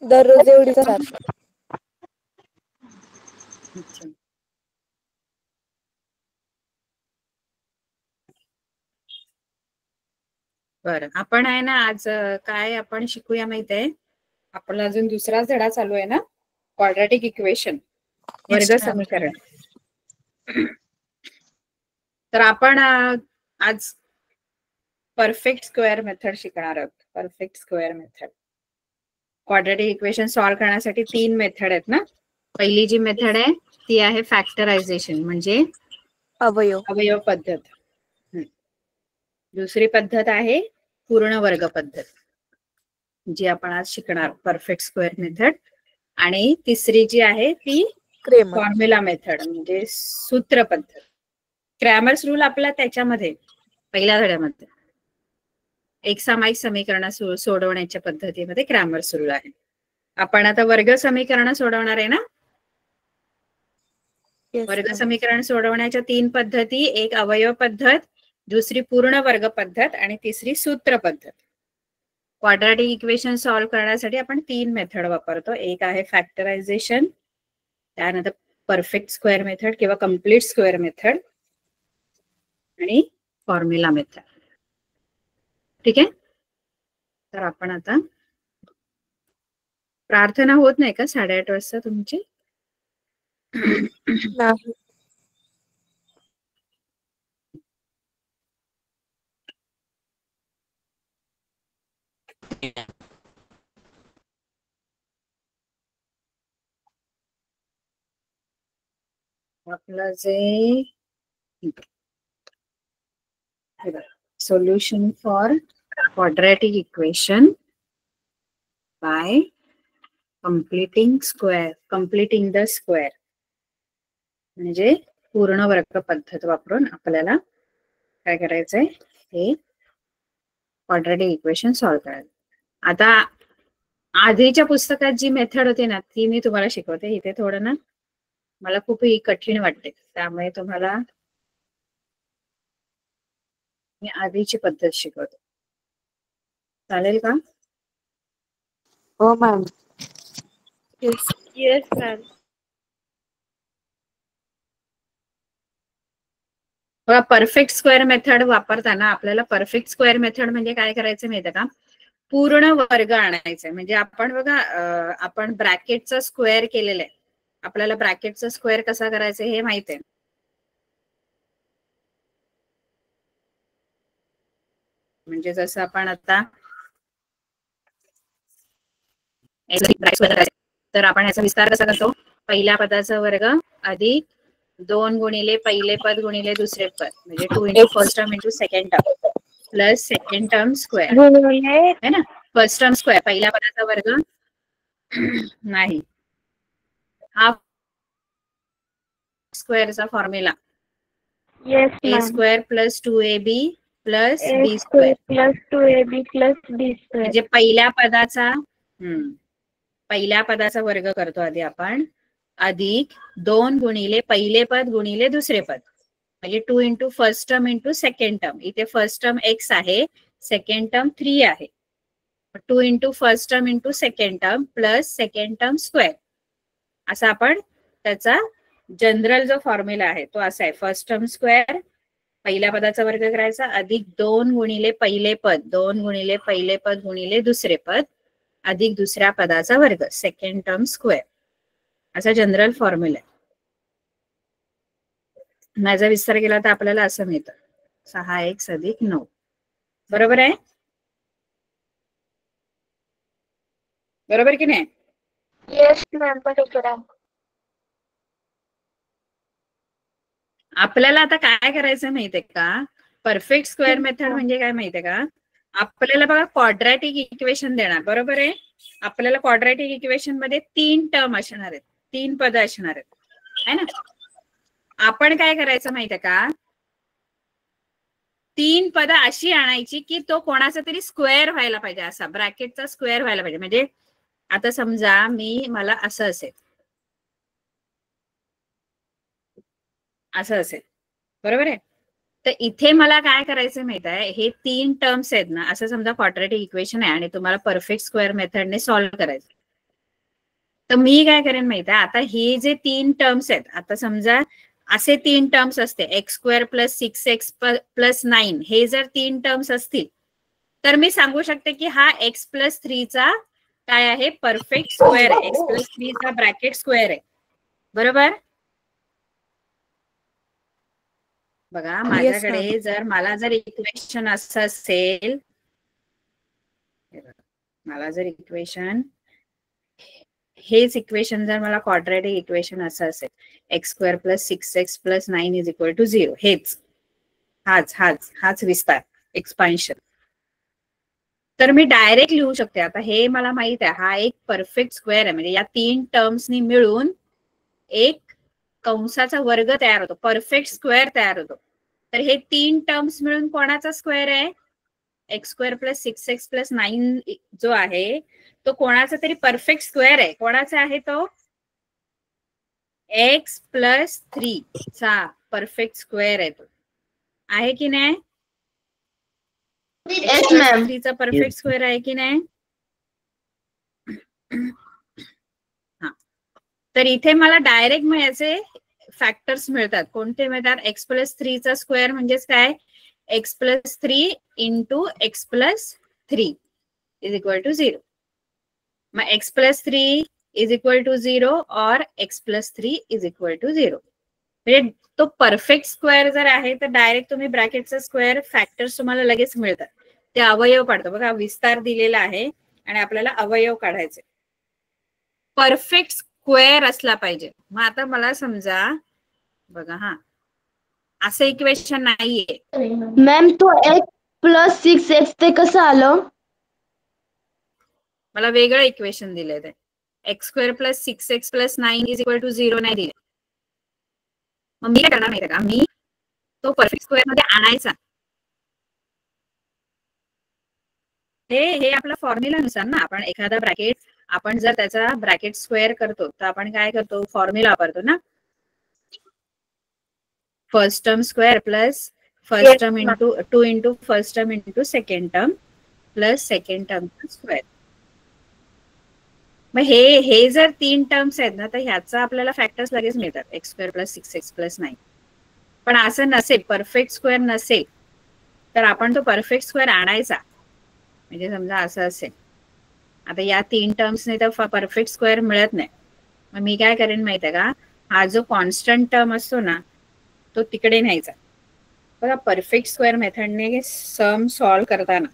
दररोज एवढी चार. बरं, आपण आहे ना आज काय आपण शिकूया माहित आहे, आपला अजून दुसरा धडा चालू आहे ना, क्वाड्रॅटिक इक्वेशन, वर्ग समीकरण. तर आपण आज परफेक्ट स्क्वेअर मेथड शिकणार आहोत. Perfect square method. Quadratic equation solve करण्यासाठी 3 मेथड आहेत ना. पहिली जी मेथड आहे ती आहे फॅक्टरायझेशन, म्हणजे अवयव पद्धत. दुसरी पद्धत आहे पूर्ण वर्ग पद्धत, जी आपण आज शिकणार, परफेक्ट स्क्वेअर मेथड. आणि तिसरी जी आहे ती फॉर्म्युला मेथड, म्हणजे सूत्र पद्धत. क्रॅमर्स रूल आपला त्याच्यामध्ये पहिल्या धड्यामध्ये एकसामायिक समीकरण सोडवण्याच्या पद्धतीमध्ये क्रॅमर्स रूल आहे. आपण आता वर्ग समीकरण सोडवणार आहे ना. वर्ग समीकरण सोडवण्याच्या 3 पद्धती, एक अवयव पद्धत, दुसरी पूर्ण वर्ग पद्धत आणि तिसरी सूत्र पद्धत. क्वाड्रॅटिक इक्वेशन सॉल्व्ह करण्यासाठी आपण 3 मेथड वापरतो. एक आहे फॅक्टरायझेशन, त्यानंतर परफेक्ट स्क्वेअर मेथड किंवा कम्प्लीट स्क्वेअर मेथड आणि फॉर्म्युला मेथड. ठीक आहे. तर आपण आता, प्रार्थना होत नाही का 8:30 वाजता तुमची? नाही. आपलं जे solution for quadratic equation by completing the square, म्हणजे पूर्ण वर्ग पद्धत वापरून आपल्याला काय करायचंय, हे क्वाड्रॅटिक इक्वेशन सॉल्व्ह करायचं. आता आधीच्या पुस्तकात जी मेथड होती ना ती मी तुम्हाला शिकवते. इथे थोडं ना मला खूप कठीण वाटते, त्यामुळे तुम्हाला मी आधीची पद्धत शिकवते. चालेल का? हो ma'am. Yes ma'am. Perfect square method वापरताना आपल्याला परफेक्ट स्क्वेअर मेथड म्हणजे काय करायचं माहितीये का, पूर्ण वर्ग आणायचा. म्हणजे आपण बघा, आपण ब्रॅकेटचा स्क्वेअर केलेला आहे, आपल्याला ब्रॅकेटचा स्क्वेअर कसा करायचा हे माहित आहे. म्हणजे जसं आपण आता तर आपण याचा विस्तार कसा करतो, पहिल्या पदाचा वर्ग अधिक 2 गुणिले पहिले पद गुणिले दुसरे पद, म्हणजे 2 into first term into second term plus second term square है ना. फर्स्ट टर्म स्क्वेअर, पहिल्या पदाचा वर्ग नाही, हाफ स्क्वेअरचा फॉर्म्युला ए स्क्वेअर प्लस 2ab प्लस बी स्क्वेअर प्लस 2ab प्लस बी स्क्वेअर, म्हणजे पहिल्या पदाचा वर्ग करतो आधी आपण, अधिक 2 गुणिले पहिले पद गुणिले दुसरे पद, म्हणजे 2 into first term into second term. इथे फर्स्ट टर्म x आहे, सेकंड टर्म 3 आहे. 2 into first term into second term plus second term square, असा आपण त्याचा जनरल जो फॉर्म्युला आहे तो असा आहे. फर्स्ट टर्म स्क्वेअर, पहिल्या पदाचा वर्ग करायचा, अधिक 2 गुणिले पहिले पद, 2 गुणिले पहिले पद गुणिले दुसरे पद, अधिक दुसऱ्या पदाचा वर्ग, सेकंड टर्म स्क्वेअर, असा जनरल फॉर्म्युला आहे. माझा विस्तार केला तर आपल्याला असं मिळतं 6x अधिक 9. बरोबर आहे? बरोबर की नाही? येस मॅम, बरोबर आहे. आपल्याला आता काय करायचं माहितीये का, परफेक्ट स्क्वेअर मेथड म्हणजे काय माहितीये का, आपल्याला बघा क्वाड्रॅटिक इक्वेशन देणार, बरोबर आहे. आपल्याला क्वाड्रॅटिक इक्वेशन मध्ये 3 टर्म असणार आहेत, 3 पद असणार आहेत, है ना. आपण काय करायचं माहितीये का, 3 पद अशी आणायची की तो कोणाचा तरी स्क्वेअर व्हायला पाहिजे, असा ब्रॅकेटचा स्क्वेअर व्हायला पाहिजे. म्हणजे आता समजा मला असं असेल, असं असेल, बरोबर आहे. तर इथे मला काय करायचं माहित आहे, हे 3 टर्म्स आहेत ना, असं समजा क्वाड्रॅटिक इक्वेशन आहे आणि तुम्हाला परफेक्ट स्क्वेअर मेथडने सॉल्व्ह करायचं. तर मी काय करेन माहिती आहे, आता हे जे 3 टर्म्स आहेत, आता समजा असे 3 टर्म्स असते x² + 6x + 9, हे जर 3 टर्म्स असतील तर मी सांगू शकते की हा x+3 चा काय आहे, परफेक्ट स्क्वेअर आहे. x+3 चा ब्रॅकेट स्क्वेअर आहे. बरोबर. बघा माझ्याकडे जर मला जर इक्वेशन असं असेल, मला जर इक्वेशन हेच इक्वेशन जर मला क्वाड्रॅटिक इक्वेशन असं असेल, x² + 6x + 9 = 0, हेच हाच विस्तार, एक्सपान्शन, तर मी डायरेक्ट लिहू शकते. आता हे मला माहित आहे हा एक परफेक्ट स्क्वेअर आहे, म्हणजे या 3 टर्म्सनी मिळून एक कंसाचा वर्ग तयार होतो, परफेक्ट स्क्वेअर तयार होतो. तर हे 3 टर्म्स मिळून कोणाचा स्क्वेअर आहे, x² + 6x + 9 जो आहे तो कोणाचा तरी परफेक्ट स्क्वेअर आहे. कोणाचा आहे तो, x+3 चा परफेक्ट स्क्वेअर आहे. तो आहे की नाही, x+3 चा परफेक्ट स्क्वेअर आहे की नाही. हा, तर इथे मला डायरेक्ट याचे फॅक्टर्स मिळतात. कोणते मिळतात, x+3 चा स्क्वेअर म्हणजेच काय, x+3 × x+3 = 0. मग x+3 = 0 और x+3 = 0. म्हणजे तो परफेक्ट स्क्वेअर जर आहे तर डायरेक्ट तुम्ही ब्रॅकेटचा स्क्वेअर फॅक्टर्स तुम्हाला लगेच मिळतात. ते अवयव काढतो बघा, विस्तार दिलेला आहे आणि आपल्याला अवयव काढायचे. परफेक्ट स्क्वेअर असला पाहिजे. मग आता मला समजा बघा, हा असं इक्वेशन नाहीये मॅम, तो x + 6x ते कसं आलं, मला वेगळं इक्वेशन दिलंय. ते x² + 6x + 9 = 0 नाही दिले. मग मी काय करणार माहिती का, मी तो परफेक्ट स्क्वेअर मध्ये आणायचा. हे आपला फॉर्म्युलानुसार ना, आपण एखादा ब्रॅकेट आपण जर त्याचा ब्रॅकेट स्क्वेअर करतो तर आपण काय करतो, फॉर्म्युला वापरतो ना, first term square plus first term into 2 × first term into second term plus second term square. मग हे जर 3 टर्म्स आहेत ना, तर ह्याचा आपल्याला फॅक्टर्स लगेच मिळतात, x² + 6x + 9. पण असं नसेल, परफेक्ट स्क्वेअर नसेल तर आपण तो परफेक्ट स्क्वेअर आणायचा. म्हणजे समजा असं असेल, आता या 3 टर्म्सने तर परफेक्ट स्क्वेअर मिळत नाही. मग मी काय करेन माहिती आहे का, हा जो कॉन्स्टंट टर्म असतो ना तो तिकडे न्यायचा. बघा, परफेक्ट स्क्वेअर मेथडने सम सॉल्व्ह करताना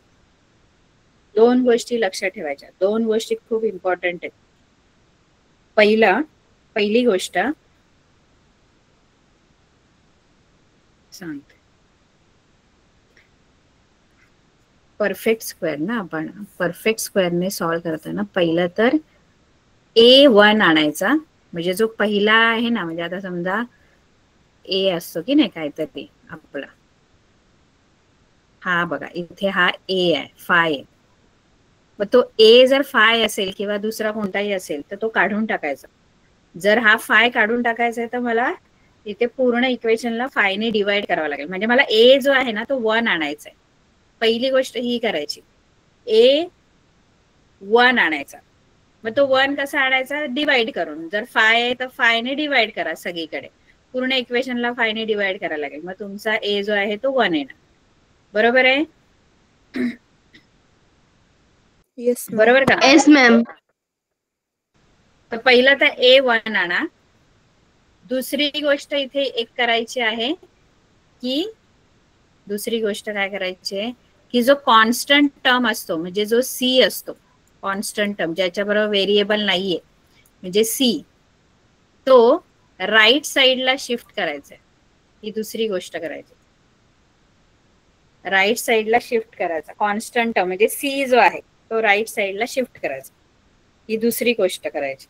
2 गोष्टी लक्षात ठेवायच्या. 2 गोष्टी खूप इम्पॉर्टंट आहेत. पहिली गोष्ट सांगते, परफेक्ट स्क्वेअर ना, आपण परफेक्ट स्क्वेअरने सॉल्व्ह करताना पहिलं तर A1 आणायचा. म्हणजे जो पहिला आहे ना, म्हणजे आता समजा ए असतो की नाही काहीतरी आपला, हा बघा इथे हा ए आहे, फाय आहे. मग तो ए जर फाय असेल किंवा दुसरा कोणताही असेल तर तो काढून टाकायचा. जर हा फाय काढून टाकायचा आहे तर मला इथे पूर्ण इक्वेशनला फायने डिवाइड करावं लागेल. म्हणजे मला ए जो आहे ना तो 1 आणायचा आहे. पहिली गोष्ट ही करायची, A1 आणायचा. मग तो 1 कसा आणायचा, डिवाइड करून. जर फाय आहे तर फायने डिवाइड करा सगळीकडे, पूर्ण इक्वेशनला फायने डिवाइड करायला लागेल. मग तुमचा ए जो आहे तो 1 येणार. बरोबर आहे, बरोबर का. Yes ma'am. तर पहिलं तर A1 आणा. दुसरी गोष्ट इथे एक करायची आहे की, दुसरी गोष्ट काय करायची आहे की जो कॉन्स्टंट टर्म असतो, म्हणजे जो सी असतो, कॉन्स्टंट टर्म ज्याच्याबरोबर व्हेरिएबल नाहीये, म्हणजे सी, तो राईट साइडला शिफ्ट करायचा. ही दुसरी गोष्ट करायची, राईट साइडला शिफ्ट करायचा. कॉन्स्टंट टर्म म्हणजे सी जो आहे तो राईट साइडला शिफ्ट करायचा. ही दुसरी गोष्ट करायची.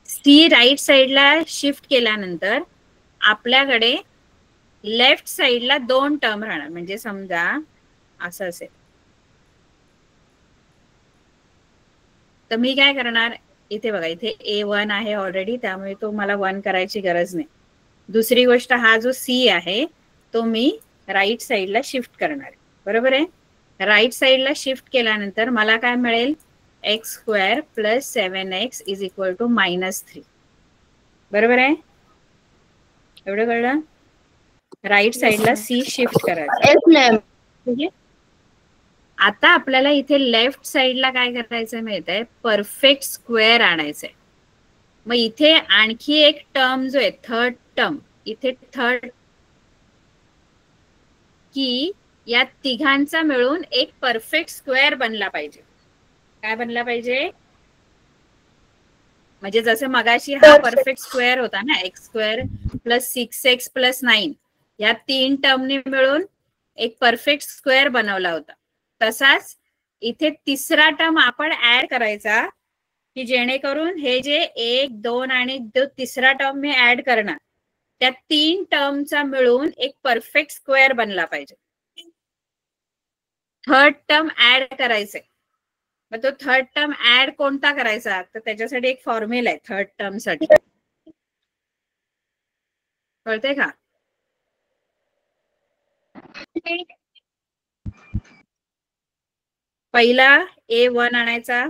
सी राईट साइडला शिफ्ट केल्यानंतर आपल्याकडे लेफ्ट साइडला 2 टर्म राहणार. म्हणजे समजा असं असेल तर मी काय करणार, इथे बघा इथे A1 आहे ऑलरेडी, त्यामुळे तो मला 1 करायची गरज नाही. दुसरी गोष्ट, हा जो सी आहे तो मी राईट साइडला शिफ्ट करणार. बरोबर आहे, राईट साइडला शिफ्ट केल्यानंतर मला काय मिळेल, x square plus 7x is equal to -3. बरोबर आहे? एवढं कळलं? राईट साइडला सी शिफ्ट करायचं. Yes ma'am. ठीक आहे. आता आपल्याला इथे लेफ्ट साइडला काय करायचं माहितीये, परफेक्ट स्क्वेअर आणायचंय. मग इथे आणखी एक टर्म जो आहे थर्ड टर्म, इथे थर्ड की या तिघांचा मिळून एक परफेक्ट स्क्वेअर बनला पाहिजे. काय बनला पाहिजे? म्हणजे जसं मगाशी हा परफेक्ट स्क्वेअर होता ना, x square plus 6x plus 9, या 3 टर्मने मिळून एक परफेक्ट स्क्वेअर बनवला होता. तसाच इथे तिसरा टर्म आपण ऍड करायचा की जेणेकरून हे जे 1, 2 आणि जो तिसरा टर्म मी ऍड करणार त्या 3 टर्मचा मिळून एक परफेक्ट स्क्वेअर बनला पाहिजे. थर्ड टर्म ऍड करायचंय. मग तो थर्ड टर्म ऍड कोणता करायचा, तर त्याच्यासाठी एक फॉर्म्युला आहे थर्ड टर्म साठी. कळते का? पहिला A1 आणायचा,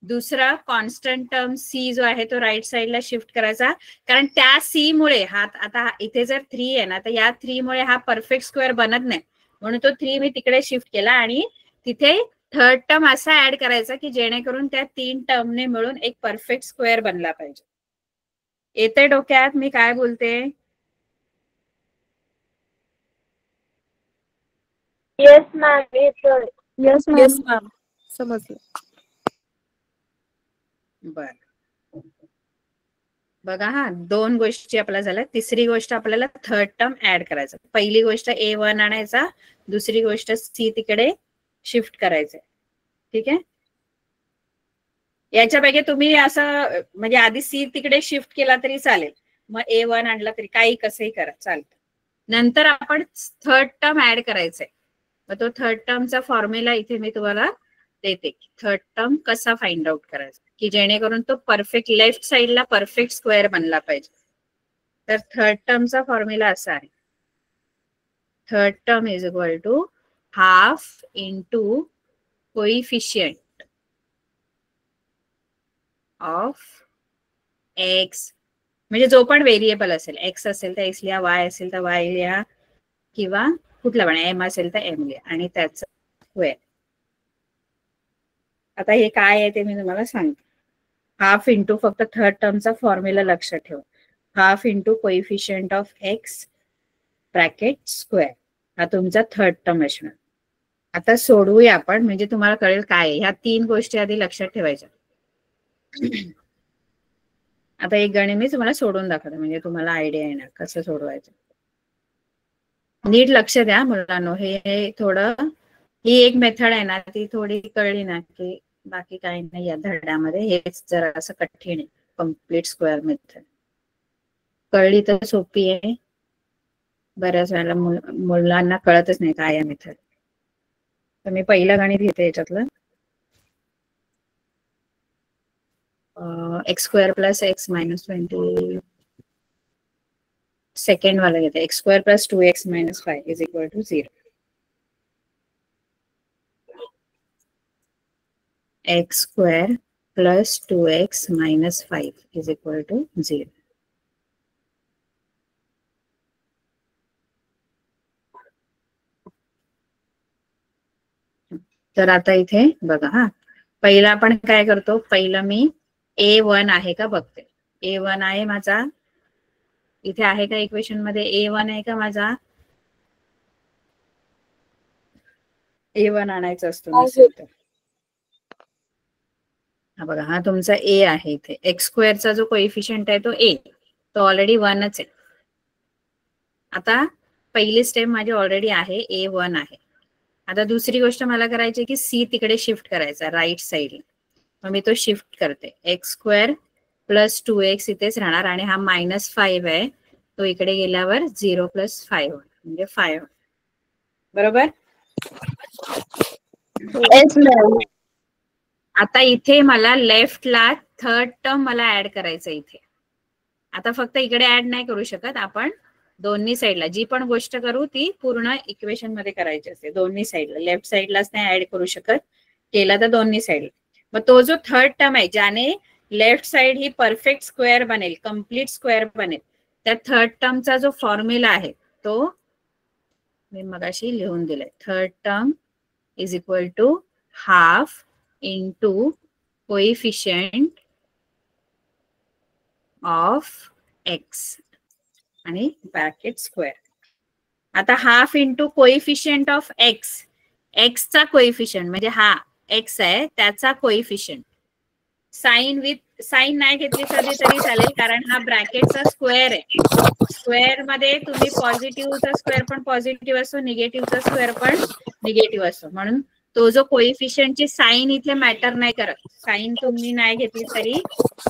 दुसरा कॉन्स्टंट टर्म C जो आहे तो राईट साइडला शिफ्ट करायचा, कारण त्या C मुळे हा आता इथे जर 3 आहे ना, तर या 3 मुळे हा परफेक्ट स्क्वेअर बनत नाही, म्हणून तो 3 मी तिकडे शिफ्ट केला आणि तिथे थर्ड टर्म असा ऍड करायचा की जेणेकरून त्या 3 टर्मने मिळून एक परफेक्ट स्क्वेअर बनला पाहिजे. येते डोक्यात मी काय बोलते? Yes ma'am. येतोय. Yes ma'am. समजलं. बर, बघा हा 2 गोष्टी आपल्या झाल्या. तिसरी गोष्ट आपल्याला थर्ड टर्म ऍड करायचं. पहिली गोष्ट A1 आणायचा, दुसरी गोष्ट C तिकडे शिफ्ट करायचं. ठीक आहे. याच्यापैकी तुम्ही असं म्हणजे आधी C तिकडे शिफ्ट केला तरी चालेल, मग A1 आणला तरी काही कसंही करा चालतं. नंतर आपण थर्ड टर्म ऍड करायचंय. मग तो थर्ड टर्मचा फॉर्म्युला इथे मी तुम्हाला देते. थर्ड टर्म कसा फाइंड आउट करायचा की जेणेकरून तो परफेक्ट लेफ्ट साइडला परफेक्ट स्क्वेअर बनला पाहिजे. तर थर्ड टर्मचा फॉर्म्युला असा आहे, third term is equal to half into coefficient of x, म्हणजे जो पण व्हेरिएबल असेल, एक्स असेल तर एक्स लिहा, वाय असेल तर वाय लिहा, किंवा कुठला पण एम असेल तर एम लिहा, आणि त्याचं स्क्वेअर. आता हे काय आहे ते मी तुम्हाला सांगते. हाफ इंटू, फक्त थर्ड टर्मचा फॉर्म्युला लक्षात ठेवा, half into coefficient of x bracket square, हा तुमचा थर्ड टर्म असणार. आता सोडवूया आपण, म्हणजे तुम्हाला कळेल काय आहे. ह्या 3 गोष्टी आधी लक्षात ठेवायच्या. आता एक गणित मी तुम्हाला सोडून दाखवते, म्हणजे तुम्हाला आयडिया येणार कसं सोडवायचं. नीट लक्ष द्या मुलांनो. हे थोडं, ही एक मेथड आहे ना, ती थोडी कळली ना की बाकी काही नाही या धड्यामध्ये. हेच जरा असं कठीण आहे. कम्प्लीट स्क्वेअर मेथड कळली तर सोपी आहे, बऱ्याच वेळेला मुलांना कळतच नाही काय आहे मेथड. तर मी पहिलं गणित घेते याच्यातलं, x square plus x minus 20. Second वाला घेते, x square plus 2x minus 5 is equal to 0. X square plus 2x minus 5 is equal to 0. तर आता इथे बघा हा, पहिला आपण काय करतो, पहिलं मी A1 आहे का बघते. A1 आहे माझा, इथे आहे का इक्वेशन मध्ये A1 आहे का माझा? A1 आणायचा असतो नसेल तर हा बघा, हा तुमचा A आहे. इथे एक्स स्क्वेअरचा जो कोइफिशियंट आहे तो A, तो ऑलरेडी 1च आहे. आता पहिली स्टेप माझी ऑलरेडी आहे, A1 आहे. आता दुसरी गोष्ट मला करायची की C तिकडे शिफ्ट करायचा राईट साइडला. मग मी तो शिफ्ट करते. एक्स स्क्वेअर प्लस 2x इथेच राहणार, आणि हा -5 आहे, तो इकडे गेल्यावर 0 + 5 म्हणजे 5. बरोबर. Yes ma'am. आता इथे मला लेफ्टला थर्ड टर्म मला ऍड करायचं इथे. आता फक्त इकडे ऍड नाही करू शकत आपण, दोन्ही साईडला जी पण गोष्ट करू ती पूर्ण इक्वेशन मध्ये करायची असते. दोन्ही साईडला, लेफ्ट साईडलाच नाही ऍड करू शकत, केला तर दोन्ही साईडला. मग तो जो थर्ड टर्म आहे ज्याने लेफ्ट साइड ही परफेक्ट स्क्वेअर बनेल, कम्प्लीट स्क्वेअर बनेल, त्या थर्ड टर्मचा जो फॉर्म्युला आहे तो मी मगाशी लिहून दिलाय. Third term is equal to half into coefficient of x आणि ब्रॅकेट स्क्वेअर. आता half into coefficient of x, एक्सचा कोइफिशियंट म्हणजे हा एक्स आहे त्याचा कोइफिशियंट. साइन विथ साइन नाही घेतली तरी चालेल कारण हा ब्रॅकेटचा स्क्वेअर आहे. स्क्वेअर मध्ये तुम्ही पॉझिटिव्हचा स्क्वेअर पण पॉझिटिव्ह असतो, निगेटिव्हचा स्क्वेअर पण निगेटिव्ह असतो. म्हणून तो जो कोइफिशियंटची साइन इथे मॅटर नाही करत, साइन तुम्ही नाही घेतली तरी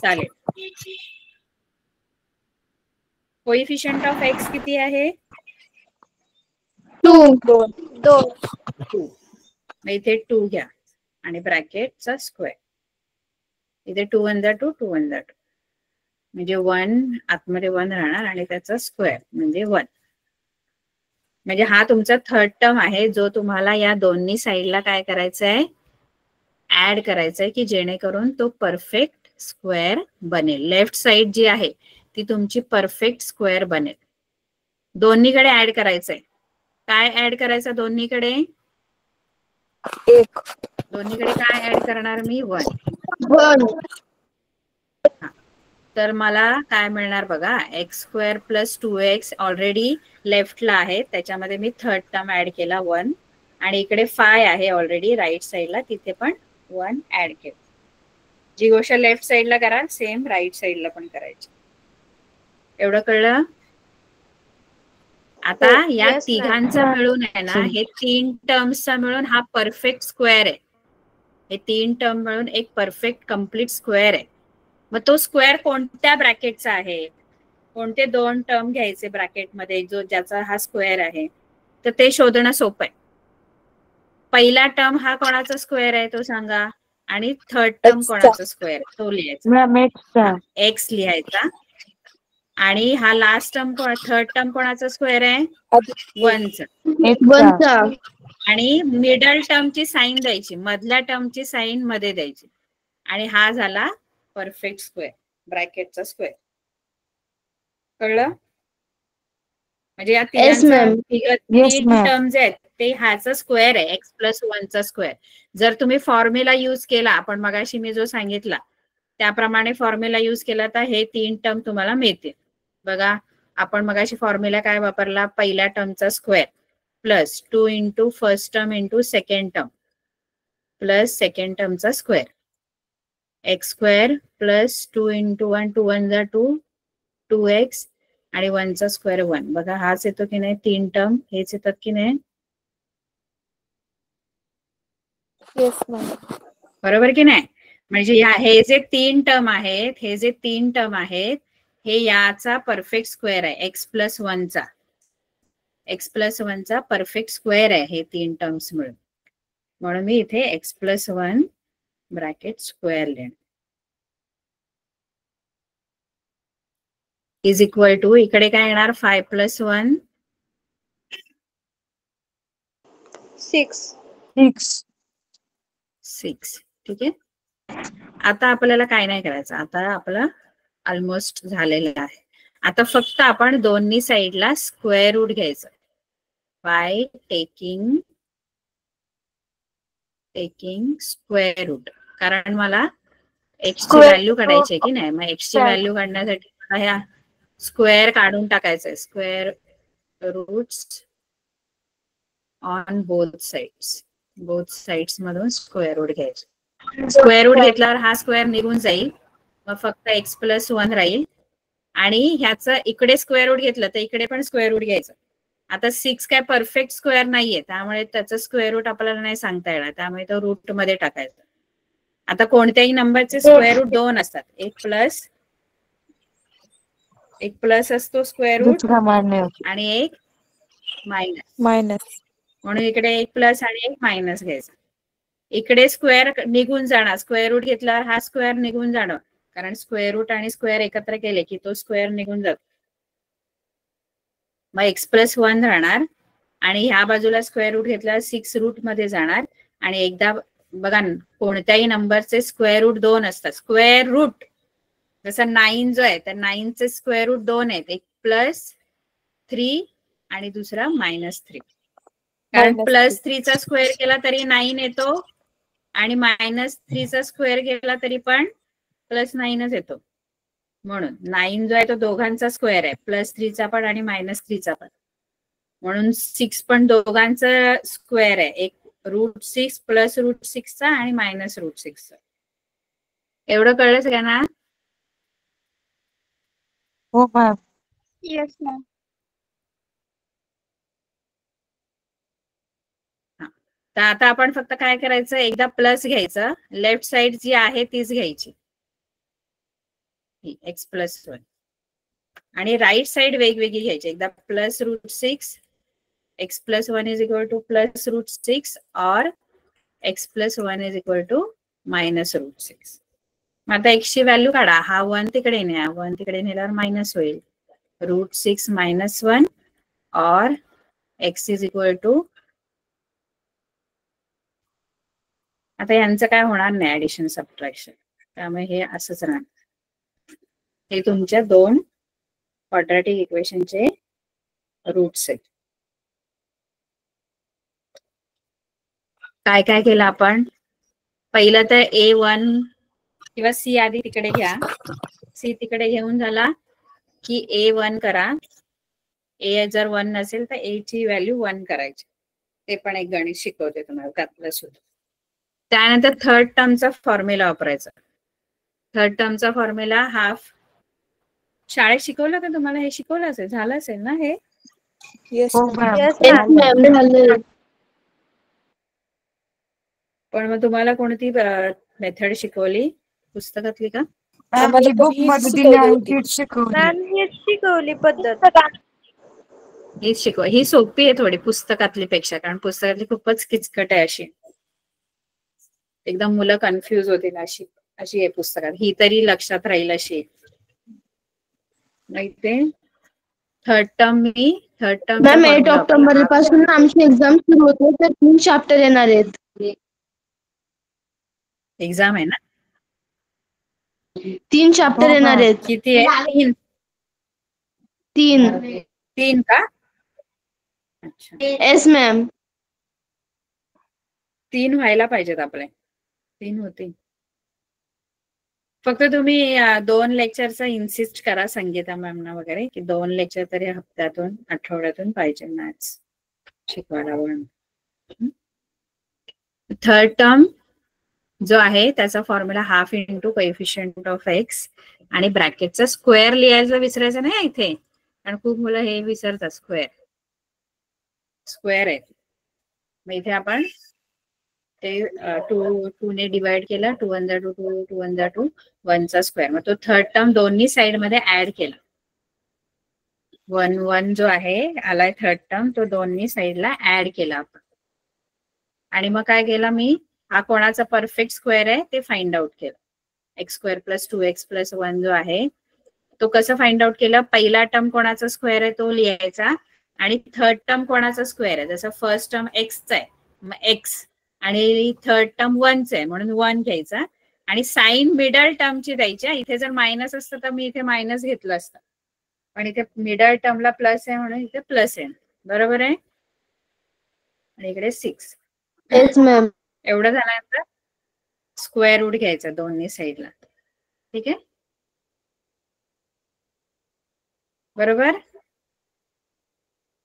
चालेल. कोइफिशियंट ऑफ एक्स किती आहे? 2. इथे 2 घ्या आणि ब्रॅकेटचा स्क्वेअर. इथे 2 1 जा 2, 2 1 जा 2 म्हणजे 1 आतमध्ये 1 राहणार आणि त्याचा स्क्वेअर म्हणजे 1. म्हणजे हा तुमचा थर्ड टर्म आहे जो तुम्हाला या दोन्ही साईडला काय करायचं आहे, ऍड करायचं आहे की जेणेकरून तो परफेक्ट स्क्वेअर बनेल. लेफ्ट साइड जी आहे ती तुमची परफेक्ट स्क्वेअर बनेल. दोन्हीकडे ऍड करायचंय. काय ऍड करायचं दोन्हीकडे? 1. दोन्हीकडे काय ऍड करणार मी? 1. 1. तर मला काय मिळणार बघा, x square plus 2x already लेफ्टला आहे, त्याच्यामध्ये मी थर्ड टर्म ऍड केला 1 आणि इकडे 5 आहे ऑलरेडी राईट साईडला, तिथे पण 1 ऍड केलं. जी गोष्ट लेफ्ट साईडला कराल सेम राईट साईडला पण करायची. एवढं कळलं? आता या तिघांचा मिळून आहे ना, हे 3 टर्म्सचा मिळून हा परफेक्ट स्क्वेअर आहे. हे 3 टर्म मिळून एक परफेक्ट कम्प्लीट स्क्वेअर आहे. मग तो स्क्वेअर कोणत्या ब्रॅकेटचा आहे? कोणते 2 टर्म घ्यायचे ब्रॅकेटमध्ये जो ज्याचा हा स्क्वेअर आहे, तर ते शोधणं सोपं आहे. पहिला टर्म हा कोणाचा स्क्वेअर आहे तो सांगा, आणि थर्ड टर्म कोणाचा स्क्वेअर तो लिहायचा, एक्स लिहायचा. आणि हा लास्ट टर्म थर्ड टर्म कोणाचा स्क्वेअर आहे? 1चा. आणि मिडल टर्मची साइन द्यायची, मधल्या टर्मची साइन मध्ये द्यायची, आणि हा झाला परफेक्ट स्क्वेअर, ब्रॅकेटचा स्क्वेअर. कळलं? म्हणजे या तीन टर्म्स आहेत ते ह्याचा स्क्वेअर आहे, एक्स प्लस 1चा स्क्वेअर. जर तुम्ही फॉर्म्युला युज केला, आपण मगाशी मी जो सांगितला त्याप्रमाणे फॉर्म्युला युज केला तर हे 3 टर्म तुम्हाला मिळतील. बघा, आपण मगाशी फॉर्म्युला काय वापरला? पहिल्या टर्मचा square plus 2 into first term into second term plus second टर्मचा square. X square plus 2 into 1, 2 1 जा 2, 2x आणि 1चा स्क्वेअर 1. बघा हाच येतो की नाही? 3 टर्म हेच येतात की नाही? बरोबर की नाही? म्हणजे हे जे 3 टर्म आहेत, हे जे 3 टर्म आहेत हे याचा परफेक्ट स्क्वेअर आहे, एक्स प्लस 1चा. एक्स प्लस 1चा परफेक्ट स्क्वेअर आहे हे 3 टर्म्स मिळून. म्हणून मी इथे एक्स प्लस 1 ब्रॅकेट स्क्वेअर लिहिण इज इक्वल टू, इकडे काय येणार? 5 प्लस 1 6. ठीक आहे. आता आपल्याला काय नाही करायचं, आता आपलं ऑलमोस्ट झालेलं आहे. आता फक्त आपण दोन्ही साईडला स्क्वेअर रूट घ्यायचं बाय टेकिंग स्क्वेअर रूट. कारण मला एक्स ची व्हॅल्यू काढायची आहे की नाही, मग एक्स ची व्हॅल्यू काढण्यासाठी मला ह्या स्क्वेअर काढून टाकायचंय. Square roots on both sides मधून स्क्वेअर रूट घ्यायचे. स्क्वेअर रूट घेतल्यावर हा स्क्वेअर निघून जाईल, मग फक्त एक्स प्लस 1 राहील. आणि ह्याचं इकडे स्क्वेअर रूट घेतलं तर इकडे पण स्क्वेअर रूट घ्यायचं. आता 6 काय परफेक्ट स्क्वेअर नाहीये, त्यामुळे त्याचं स्क्वेअर रूट आपल्याला नाही सांगता येणार, त्यामुळे तो रूट मध्ये टाकायचं. आता कोणत्याही नंबरचे स्क्वेअर रूट 2 असतात, एक प्लस असतो स्क्वेअर रूट आणि एक मायनस. म्हणून इकडे एक प्लस आणि एक मायनस घ्यायचा. इकडे स्क्वेअर निघून जाणार, स्क्वेअर रूट घेतल्यावर हा स्क्वेअर निघून जाणार, कारण स्क्वेअर रूट आणि स्क्वेअर एकत्र केले की तो स्क्वेअर निघून जातो. मग एक्स प्लस 1 राहणार आणि ह्या बाजूला स्क्वेअर रूट घेतल्यावर 6 रूट मध्ये जाणार आणि एकदा बघा कोणत्याही नंबरचे स्क्वेअर रूट 2 असतात. स्क्वेअर रूट जसं 9 जो आहे तर 9चे स्क्वेअर रूट 2 आहेत. एक +3 आणि दुसरा -3. कारण +3चा स्क्वेअर केला तरी 9 येतो आणि -3चा स्क्वेअर केला तरी पण +9च येतो. म्हणून 9 जो आहे तो दोघांचा स्क्वेअर आहे, +3चा पण आणि -3चा पण. म्हणून 6 पण दोघांचा स्क्वेअर आहे, एक √6 + √6चा आणि -√6चा. एवढं कळलं सगळ्यांना? हो मॅम. Yes ma'am. तर आता आपण फक्त काय करायचं, एकदा प्लस घ्यायचं, लेफ्ट साइड जी आहे तीच घ्यायची, x+1, आणि राईट साइड वेगवेगळी घ्यायची. एकदा +√6 x+1 = +√6 और x+1 = -√6. आता x ची व्हॅल्यू काढा. हा 1 तिकडे न्या, 1 तिकडे नेल्यावर मायनस होईल. √6 - 1 और x = आता यांचं काय होणार नाही ऍडिशन सबट्रॅक्शन, त्यामुळे हे असंच राहणार. हे तुमच्या 2 क्वाड्रॅटिक इक्वेशनचे रूट्स आहेत. काय काय केलं आपण? पहिलं तर A1 किंवा C आधी तिकडे घ्या. C तिकडे घेऊन झाला की A1 करा. A जर 1 नसेल तर A ची व्हॅल्यू 1 करायची. ते पण एक गणित शिकवते तुम्हाला त्यातलं सुद्धा. त्यानंतर थर्ड टर्मचा फॉर्म्युला वापरायचा. थर्ड टर्मचा फॉर्म्युला हाफ. शाळेत शिकवलं का तुम्हाला? हे शिकवलं असेल, झालं असेल ना हे? येस झालं. पण मग तुम्हाला कोणती मेथड शिकवली? पुस्तकातली का? आम्हाला बुक मध्ये दिली आहे तीच शिकवली. मॅम हेच शिकवली पद्धत. हीच शिकव. ही सोपी आहे थोडी पुस्तकातली पेक्षा, कारण पुस्तकातली खूपच किचकट आहे अशी. एकदम मुलं कन्फ्युज होतील अशी आहे पुस्तकात. ही तरी लक्षात राहील अशी. नाही ते थर्ड टर्म मॅम 8 ऑक्टोबर पासून आमची एक्झाम सुरू होते, तर 3 चॅप्टर येणार आहेत. एक्झाम आहे ना? 3 चॅप्टर येणार आहेत. किती आहे? 3 का? अच्छा. Yes ma'am. 3 व्हायला पाहिजेत आपले. 3 होतील. फक्त तुम्ही 2 लेक्चरचा इन्सिस्ट करा संगीता मॅमना वगैरे, की 2 लेक्चर तरी हप्त्यातून आठवड्यातून पाहिजे मॅथ्स शिकवायला. थर्ड टर्म जो आहे त्याचा formula half into coefficient of x आणि ब्रॅकेटचा स्क्वेअर लिहायचं विसरायचं नाही इथे, कारण खूप मुलं हे विसरतात. स्क्वेअर आहे. मग इथे आपण ते 2 ने डिवाइड केला. 2 1 2 2 1 2 1 चा स्क्वेअर. मग तो थर्ड टर्म दोन्ही साइड मध्ये ऍड केला. 1 1 जो आहे आलाय थर्ड टर्म, तो दोन्ही साइडला ऍड केला आपण. आणि मग काय केलं मी, हा कोणाचा परफेक्ट स्क्वेअर आहे ते फाइंड आउट केलं. x² + 2x + 1 जो आहे तो कसं फाइंड आउट केलं? पहिला टर्म कोणाचा स्क्वेअर आहे तो लिहायचा आणि थर्ड टर्म कोणाचा स्क्वेअर आहे. जसं फर्स्ट टर्म एक्सचा आहे, मग x आणि थर्ड टर्म 1 आहे म्हणून 1 घ्यायचा आणि साइन मिडल टर्मची द्यायची. इथे जर मायनस असतं तर मी इथे मायनस घेतलं असतं, पण इथे मिडल टर्मला प्लस आहे म्हणून इथे प्लस आहे. बरोबर आहे? आणि इकडे 6. Yes ma'am. एवढं झाल्यानंतर स्क्वेअर रूट घ्यायचा दोन्ही साइडला. ठीक आहे? बरोबर?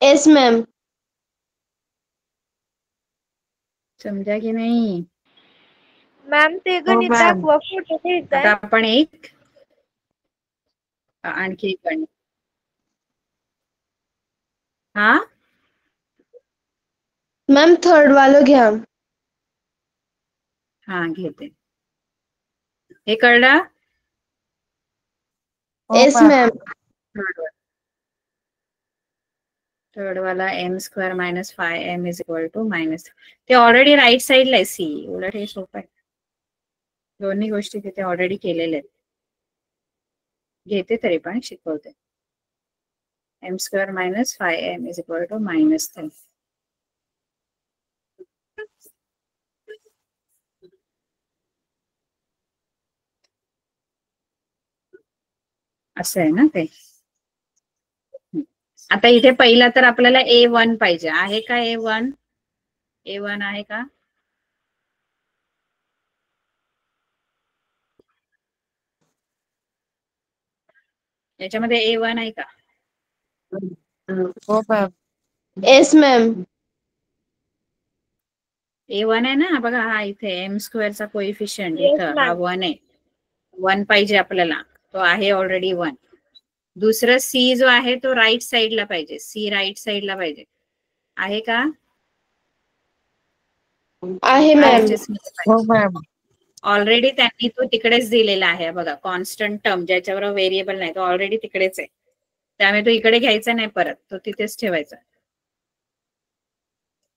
Yes ma'am. समजा की नाही? मॅम ते गणित दाखवा, फोटो घ्यायचा. आता आपण आणखी एक गणित. हा मॅम थर्ड वालं घ्या. हा घेते. हे कळलं? Yes ma'am. थर्ड वाला m² - 5m = ते ऑलरेडी राईट साइडला आहे सी. उलट हे सोपं आहे. दोन्ही गोष्टी तिथे ऑलरेडी केलेल्या आहेत. घेते तरी पण शिकवते. m² - 5m = -3. असं आहे ना ते. आता इथे पहिला तर आपल्याला A1 पाहिजे. आहे का A1? A1 आहे का? याच्यामध्ये A1 आहे का? हो मॅम. Yes ma'am. A1 आहे ना, बघा हा इथे एम स्क्वेअरचा कोइफिशियंट Yes, इथं हा ma'am. 1 आहे. 1 पाहिजे आपल्याला, तो आहे ऑलरेडी 1. दुसरं सी जो आहे तो राईट साइडला पाहिजे, सी राईट साइडला पाहिजे. आहे का? आहे मॅम. हो मॅम. ऑलरेडी त्यांनी तो तिकडेच दिलेला आहे बघा, कॉन्स्टंट टर्म ज्याच्यावर व्हेरिएबल नाही तो ऑलरेडी तिकडेच आहे, त्यामुळे तो इकडे घ्यायचा नाही परत, तो तिथेच ठेवायचा.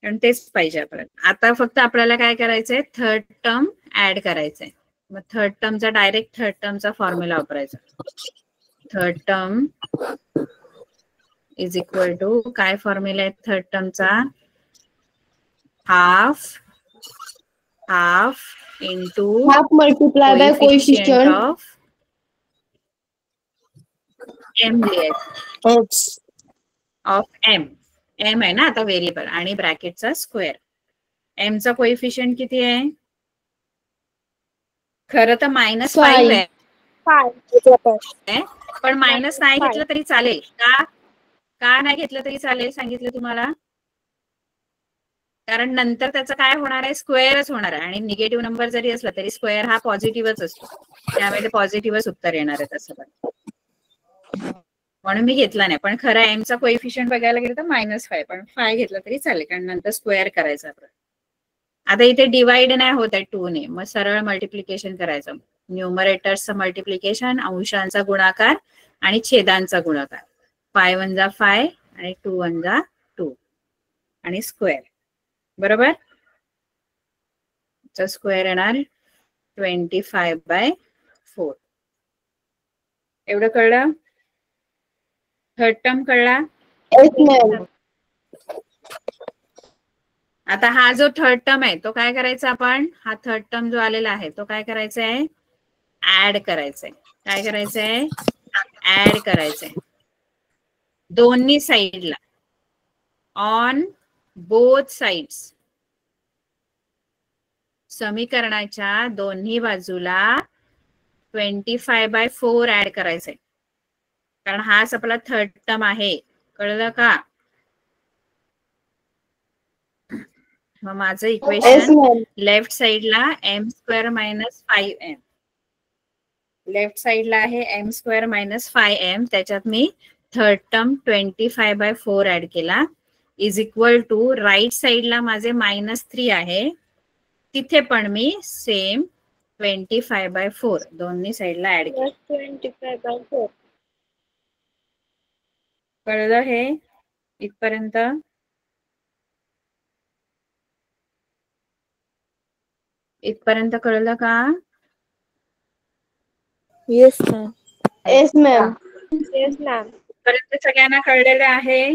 कारण तेच पाहिजे आपल्याला. आता फक्त आपल्याला काय करायचंय, थर्ड टर्म ऍड करायचंय. मग थर्ड टर्मचा फॉर्म्युला वापरायचा. Third term is equal to, काय फॉर्म्युला आहे थर्ड टर्मचा? Half into half multiply by coefficient of M लिहायचं. X of M. एम आहे ना आता व्हेरिएबल, आणि ब्रॅकेटचा स्क्वेअर. एम चा कोएफिशियंट किती आहे? खरं तर -5 आहे, 5. पण मायनस नाही घेतलं तरी चालेल का नाही घेतलं तरी चालेल सांगितलं तुम्हाला? कारण नंतर त्याचं काय होणार आहे, स्क्वेअरच होणार आहे, आणि निगेटिव्ह नंबर जरी असला तरी स्क्वेअर हा पॉझिटिव्हच असतो, त्यामुळे ते पॉझिटिव्हच उत्तर येणार आहे तसं पण. म्हणून मी घेतला नाही, पण खरं एमचा कोएफिशियंट बघायला गेलं तर -5, पण 5 घेतला तरी चालेल, कारण नंतर स्क्वेअर करायचा आपल्याला. आता इथे डिवाइड नाही होत आहे 2 ने, मग सरळ मल्टिप्लिकेशन करायचं. न्यूमरेटर्सचं मल्टिप्लिकेशन, अंशांचा गुणाकार आणि छेदांचा गुणाकार. 5 1 जा 5 आणि 2 1 जा 2 आणि स्क्वेअर. बरोबर? स्क्वेअर येणार 25/4. एवढं कळलं? थर्ड टर्म कळला? Yes ma'am. आता हा जो थर्ड टर्म आहे तो काय करायचा आपण? हा थर्ड टर्म जो आलेला आहे तो काय करायचा आहे? ऍड करायचंय. काय करायचंय? ऍड करायचंय दोन्ही साइडला, ऑन बोथ साइड्स. समीकरणाच्या दोन्ही बाजूला 25/4 ऍड करायचंय, कारण हाच आपला थर्ड टर्म आहे. कळलं का? मग माझं येस इक्वेशन मॅम. लेफ्ट साइडला m² - 5m, लेफ्ट साइडला आहे m² - 5m, त्याच्यात मी थर्ड टर्म 25/4 ऍड केला, इज इक्वल टू राईट साइडला माझे -3 आहे, तिथे पण मी सेम 25/4 दोन्ही साइडला ऍड केलं. 25/4. कळलं हे इथपर्यंत? इथपर्यंत कळलं का? Yes, ma'am. Yes ma'am. Yes, ma'am. इथपर्यंत सगळ्यांना कळलेलं आहे?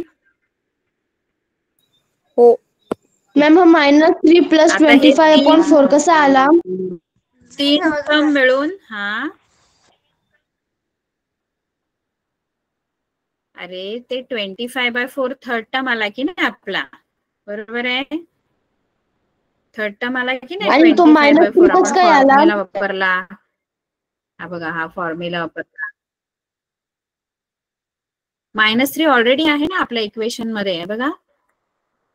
हो. मॅम हा -3 + आता हे 25/4 कसा आला? 3 टर्म मिळून, हा अरे ते 25/4 थर्ड टर्म आला की नाही आपला, बरोबर आहे? थर्ड टर्म आला की नाही आणि तो 25/4, -3 आपण काय आला? फॉर्म्युला वापरला. हा बघा, हा फॉर्म्युला वापरला. -3 ऑलरेडी आहे ना आपल्या इक्वेशन मध्ये, बघा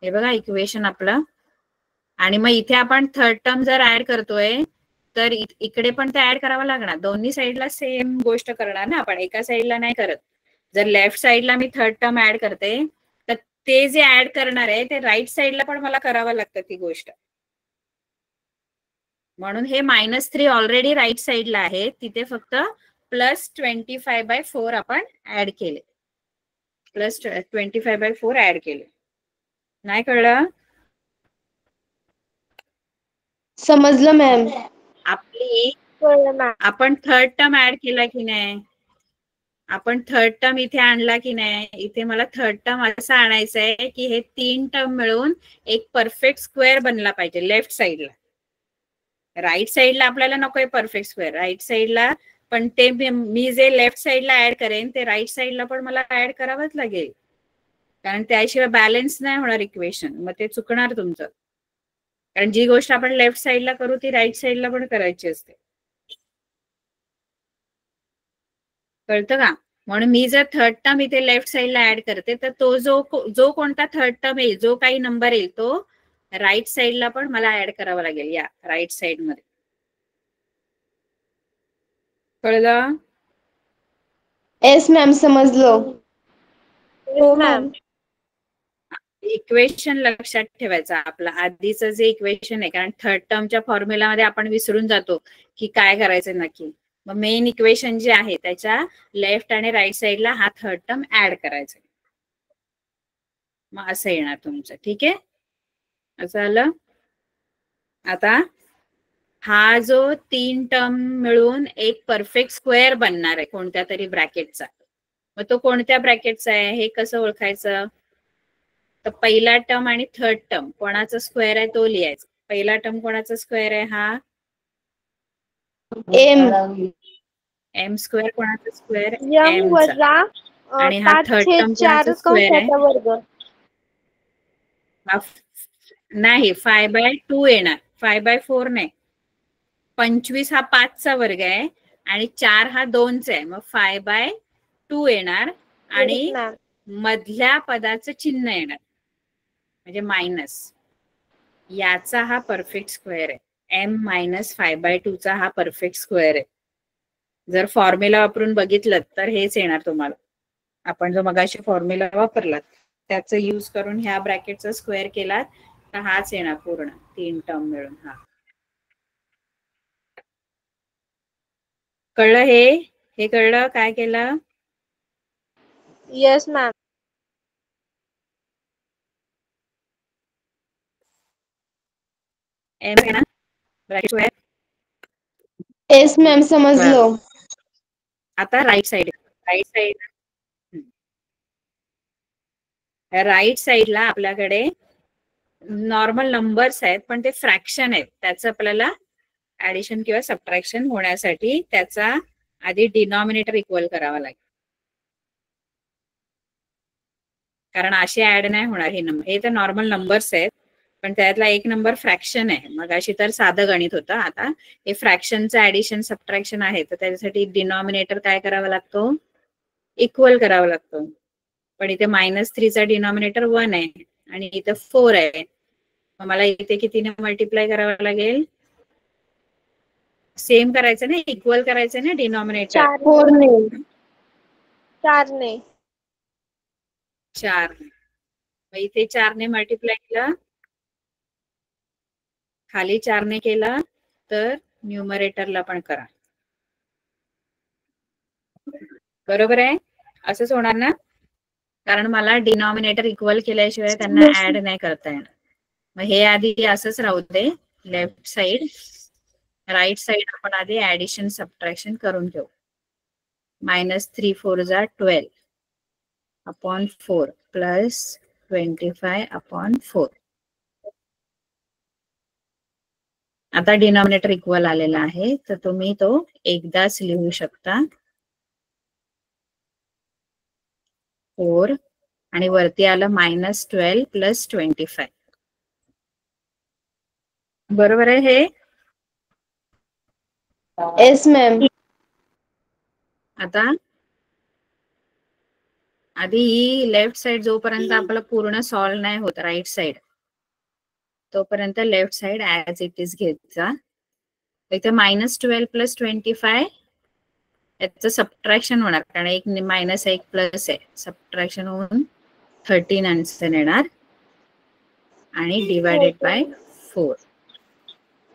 हे बघा इक्वेशन आपलं. आणि मग इथे आपण थर्ड टर्म जर ऍड करतोय तर इकडे पण ते ऍड करावं लागणार. दोन्ही साइडला सेम गोष्ट करणार ना आपण, एका साइडला नाही करत. जर लेफ्ट साइडला मी थर्ड टर्म ऍड करते तर ते जे ऍड करणार आहे ते राईट साइडला पण मला करावं लागतं ती गोष्ट. म्हणून हे -3 ऑलरेडी राईट साइडला आहे, तिथे फक्त +25/4 आपण ऍड केले, +25/4 ऍड केले. नाही कळलं? समजलं मॅम. आपण थर्ड टर्म ऍड केला की नाही? आपण थर्ड टर्म इथे आणला की नाही? इथे मला थर्ड टर्म असा आणायचा आहे की हे 3 टर्म मिळून एक परफेक्ट स्क्वेअर बनला पाहिजे लेफ्ट साइडला. राईट साइडला आपल्याला नकोय परफेक्ट स्क्वेअर, राईट साइडला पण ते मी जे लेफ्ट साइडला ऍड करेन ते राईट साइडला पण मला ऍड करावंच लागेल, कारण त्याशिवाय बॅलन्स नाही होणार इक्वेशन, मग ते चुकणार तुमचं. कारण जी गोष्ट आपण लेफ्ट साइडला करू ती राईट साइडला पण करायची असते. कळतं का? म्हणून मी जर थर्ड टर्म इथे लेफ्ट साइडला ऍड करते तर तो जो कोणता थर्ड टर्म येईल, जो काही नंबर येईल तो राईट साइडला पण मला ऍड करावा लागेल, या राईट साइड मध्ये. कळलं? येस मॅम, समजलं. हो मॅम. इक्वेशन लक्षात ठेवायचं आपलं आधीचं जे इक्वेशन आहे, कारण थर्ड टर्मच्या फॉर्म्युलामध्ये आपण विसरून जातो की काय करायचं नक्की. मग मेन इक्वेशन जे आहे त्याच्या लेफ्ट आणि राईट साइडला हा थर्ड टर्म ऍड करायचा. मग असं येणार तुमचं. ठीक आहे, असं आलं. आता हा जो 3 टर्म मिळून एक परफेक्ट स्क्वेअर बनणार आहे कोणत्या तरी ब्रॅकेटचा, मग तो कोणत्या ब्रॅकेटचा आहे हे कसं ओळखायचं? तर पहिला टर्म आणि थर्ड टर्म कोणाचा स्क्वेअर आहे तो लिहायचा. पहिला टर्म कोणाचा स्क्वेअर आहे? हा एम स्क्वेअर कोणाचा स्क्वेअर? यम एम चा. वजा आणि हा थर्ड टर्म कोणाचा स्क्वेअर आहे? वर्ग. नाही, 5/2 येणार, 5/4 नाही. 25 हा 5 चा वर्ग आहे आणि 4 हा 2 चा आहे, मग 5/2 येणार. आणि मधल्या पदाचं चिन्ह येणार म्हणजे मायनस. याचा हा परफेक्ट स्क्वेअर आहे. m - 5/2 चा हा परफेक्ट स्क्वेअर आहे. जर फॉर्म्युला वापरून बघितलं तर हेच येणार तुम्हाला. आपण जो मगाशी फॉर्म्युला वापरला त्याचा यूज करून ह्या ब्रॅकेटचा स्क्वेअर केला तर हाच येणार पूर्ण 3 टर्म मिळून. हा कळलं? हे कळलं काय केलं? Yes ma'am. एम आहे ना ब्रॅकेट स्क्वेअर. येस मॅम, समजलं. आता राईट साइडला आपल्याकडे नॉर्मल नंबर्स आहेत पण ते फ्रॅक्शन आहेत. त्याचं आपल्याला ऍडिशन किंवा सबट्रॅक्शन होण्यासाठी त्याचा आधी डिनॉमिनेटर इक्वल करावा लागेल, कारण असे ऍड नाही होणार हे नंबर. हे तर नॉर्मल नंबर्स आहेत पण त्यातला एक नंबर फ्रॅक्शन आहे. मग अशी तर साधं गणित होतं, आता हे फ्रॅक्शनचं ऍडिशन सबट्रॅक्शन आहे तर त्याच्यासाठी डिनॉमिनेटर काय करावा लागतो? इक्वल करावा लागतो. पण इथे -3 चा डिनॉमिनेटर 1 आहे आणि इथं 4 आहे, मग मला इथे कितीने मल्टिप्लाय करावं लागेल? सेम करायचं ना, इक्वल करायचं ना डिनॉमिनेटर. 4 ने. 4. मग इथे 4 ने मल्टिप्लाय केलं, खाली 4 ने केलं तर न्यूमरेटरला पण करा. बरोबर आहे? असंच होणार ना, कारण मला डिनॉमिनेटर इक्वल केल्याशिवाय त्यांना ऍड नाही करता येणार. मग हे आधी असंच राहू दे लेफ्ट साइड. राईट साइड आपण आधी ऍडिशन सबट्रॅक्शन करून घेऊ. -3 4 = 12 अपॉन 4 प्लस 25 अपॉन 4. आता डिनॉमिनेटर इक्वल आलेला आहे तर तुम्ही तो एकदाच लिहू शकता 4 आणि वरती आलं -12 प्लस 25. बरोबर आहे हे? Yes ma'am. आता आधी ही लेफ्ट साइड जोपर्यंत आपलं पूर्ण सॉल्व नाही होत राईट साइड तोपर्यंत left side as it is घ्यायचा. इथे -12 प्लस 25 याचं सबट्रॅक्शन होणार, कारण एक -1 प्लस आहे, सबट्रॅक्शन होऊन 13 आन्सर येणार आणि डिवायडेड बाय 4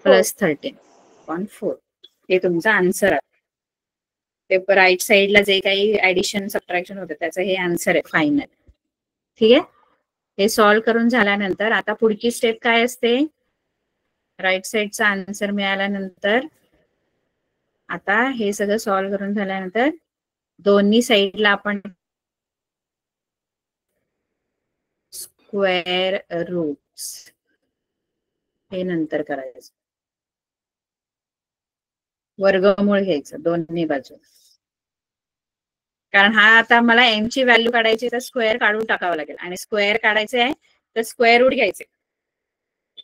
प्लस 13/4 हे तुमचा आन्सर आहे. ते राईट साइडला जे काही ऍडिशन सबट्रॅक्शन होतं त्याचं हे आन्सर आहे फायनल. ठीक आहे, हे सॉल्व्ह करून झाल्यानंतर आता पुढची स्टेप काय असते? राईट साइडचा आन्सर मिळाल्यानंतर आता हे सगळं सॉल्व्ह करून झाल्यानंतर दोन्ही साइडला आपण स्क्वेअर रूट्स हे नंतर करायचं. वर्गमूळ घ्यायचं दोन्ही बाजू, कारण हा आता मला एम ची व्हॅल्यू काढायची तर स्क्वेअर काढून टाकावं लागेल, आणि स्क्वेअर काढायचे आहे तर स्क्वेअर रूट घ्यायचे.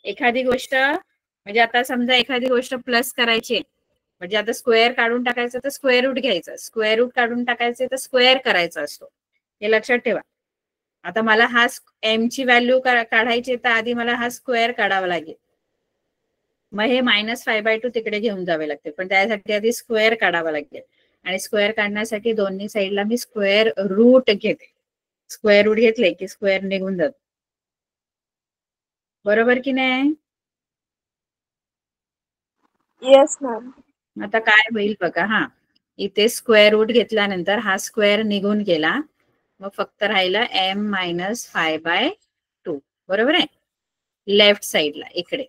एखादी गोष्ट म्हणजे आता समजा एखादी गोष्ट प्लस करायची म्हणजे आता स्क्वेअर काढून टाकायचं तर स्क्वेअर रूट घ्यायचं, स्क्वेअर रूट काढून टाकायचे तर स्क्वेअर करायचा असतो, हे लक्षात ठेवा. आता मला हा एम ची व्हॅल्यू काढायची तर आधी मला हा स्क्वेअर काढावा लागेल, मग हे -5/2 तिकडे घेऊन जावे लागते, पण त्यासाठी आधी स्क्वेअर काढावा लागेल, आणि स्क्वेअर काढण्यासाठी दोन्ही साईडला मी स्क्वेअर रूट घेते. स्क्वेअर रूट घेतले की स्क्वेअर निघून जातो, बरोबर की नाही? Yes ma'am. आता काय होईल बघा, हा इथे स्क्वेअर रूट घेतल्यानंतर हा स्क्वेअर निघून गेला, मग फक्त राहिला m-5/2, बरोबर आहे, लेफ्ट साईडला इकडे.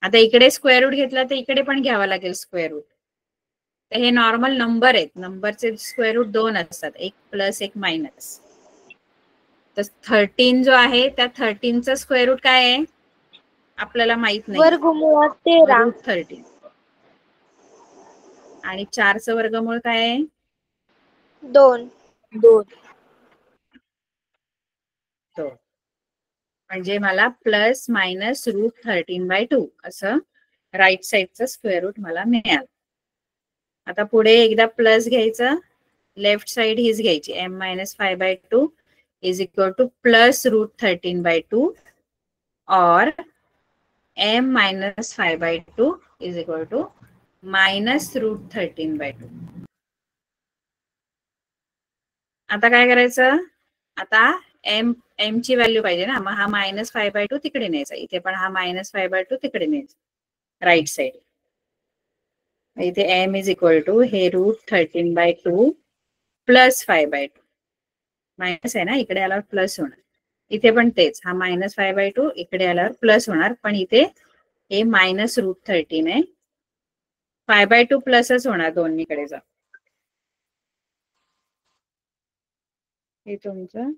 आता इकडे स्क्वेअर रूट घेतला तर इकडे पण घ्यावा लागेल स्क्वेअर रूट. तर हे नॉर्मल नंबर आहेत, नंबरचे स्क्वेअर रूट 2 असतात, एक प्लस एक मायनस. तर 13 जो आहे त्या 13चा स्क्वेअर रूट काय आहे आपल्याला माहित नाही, वर्गमूळ 13. √13. आणि 4चं वर्गमूळ काय आहे? 2. म्हणजे मला प्लस मायनस √13/2 असं राईट साईडचं स्क्वेअर रूट मला मिळालं. आता पुढे एकदा प्लस घ्यायचं, लेफ्ट साईड हीच घ्यायची, m-5/2 is equal two plus √13/2 और m-5/2 is equal to minus √13/2. आता काय करायचं, आता m ची व्हॅल्यू पाहिजे ना, मग हा -5/2 तिकडे न्यायचा, इथे पण हा -5/2 तिकडे न्यायचा राईट साईड. इथे m इज इक्वल टू हे √13/2 प्लस 5/2, मायनस आहे ना, इकडे आल्यावर प्लस होणार, इथे पण तेच, हा -5/2 इकडे आल्यावर प्लस होणार, पण इथे हे मायनस √13 आहे, 5/2 प्लसच होणार दोन्हीकडे जा. हे तुमचं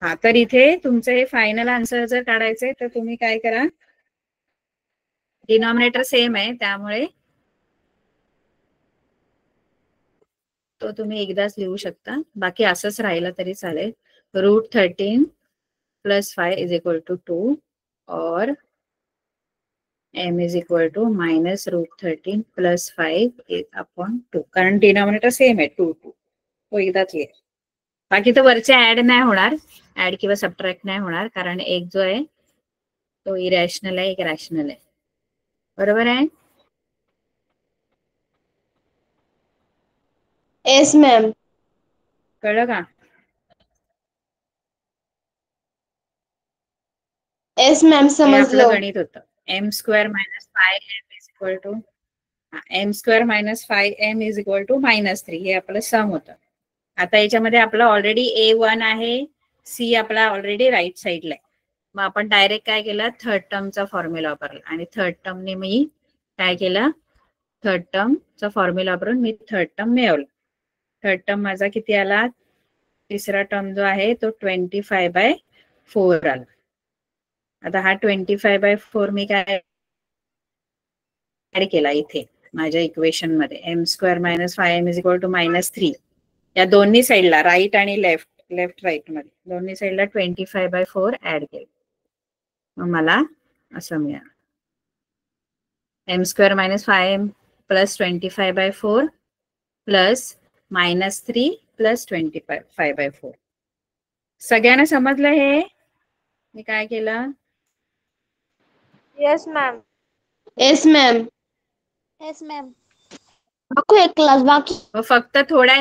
हा, तर इथे तुमचं हे फायनल आन्सर जर काढायचंय तर तुम्ही काय करा, डिनॉमिनेटर सेम आहे त्यामुळे तो तुम्ही एकदाच लिहू शकता, बाकी असंच राहिलं तरी चालेल. √13 + 5 इज इक्वल टू 2 और m is equal to minus √13 + 5/2, कारण डिनॉमिनेटर सेम आहे 2 तो एकदाच लिहा. बाकी तर वरचे ऍड नाही होणार, ऍड किंवा सबट्रॅक्ट नाही होणार, कारण एक जो आहे तो इरॅशनल आहे, एक रॅशनल आहे, बरोबर आहे? Yes ma'am. कळलं का? येस मॅम, हे आपलं समजलं. गणित होतं. m² - 5m is equal to m² - 5m is equal to -3, हे आपलं सम होतं. आता याच्यामध्ये आपला ऑलरेडी A1 आहे, C आपला ऑलरेडी राईट साईडला आहे, मग आपण डायरेक्ट काय केलं, थर्ड टर्मचा फॉर्म्युला वापरला, आणि थर्ड टर्मने मी काय केलं, थर्ड टर्मचा फॉर्म्युला वापरून मी थर्ड टर्म मिळवलं. थर्ड टर्म माझा किती आला, तिसरा टर्म जो आहे तो 25/4 आला. आता हा 25/4 मी काय ऍड केला इथे माझ्या इक्वेशन मध्ये, m² - 5m is equal to -3, या दोन्ही साईडला राईट आणि लेफ्ट राईट मध्ये दोन्ही साईडला 25/4 ऍड केलं, मग मला असं मिळालं m² - 5m + 25/4 प्लस -3 + 25/4. सगळ्यांना समजलं हे मी काय केलं? Yes ma'am. Yes ma'am. Yes ma'am. दाखवू एक क्लास बाकी. फक्त थोड्या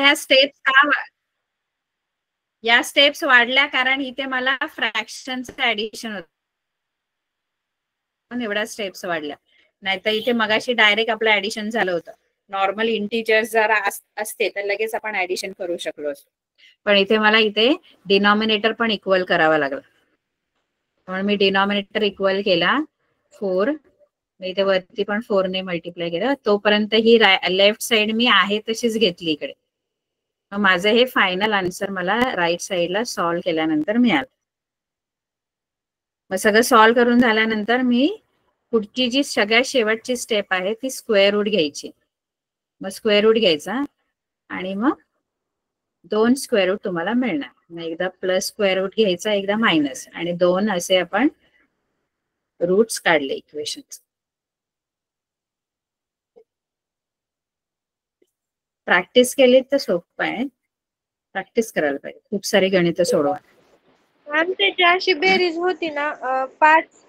ह्या स्टेप्स वाढल्या, कारण इथे मला फ्रॅक्शनचं ऍडिशन होतं, एवढ्या स्टेप्स वाढल्या, नाहीतर इथे मगाशी डायरेक्ट आपलं ऍडिशन झालं होतं. नॉर्मल इंटिजर्स जर असते तर लगेच आपण ऍडिशन करू शकलो असतो, पण इथे मला इथे डिनॉमिनेटर पण इक्वल करावा लागला, म्हणून मी डिनॉमिनेटर इक्वल केला 4 इथे वरती पण 4 ने मल्टिप्लाय केलं, तोपर्यंत ही लेफ्ट साइड मी आहे तशीच घेतली इकडे. मग माझं हे फायनल आन्सर मला राईट साइडला सॉल्व्ह केल्यानंतर मिळालं. मग सगळं सॉल्व्ह करून झाल्यानंतर मी पुढची जी सगळ्यात शेवटची स्टेप आहे ती स्क्वेअर रूट घ्यायची. मग स्क्वेअर रूट घ्यायचा आणि मग 2 स्क्वेअर रूट तुम्हाला मिळणार. मग एकदा प्लस स्क्वेअर रूट घ्यायचा, एकदा मायनस, आणि 2 असे आपण रूट्स काढले इक्वेशन. प्रॅक्टिस केली तर सोपं आहे, प्रॅक्टिस करायला पाहिजे. खूप सारी गणितं सोडवा. मॅम त्याची अशी बेरीज होती ना 5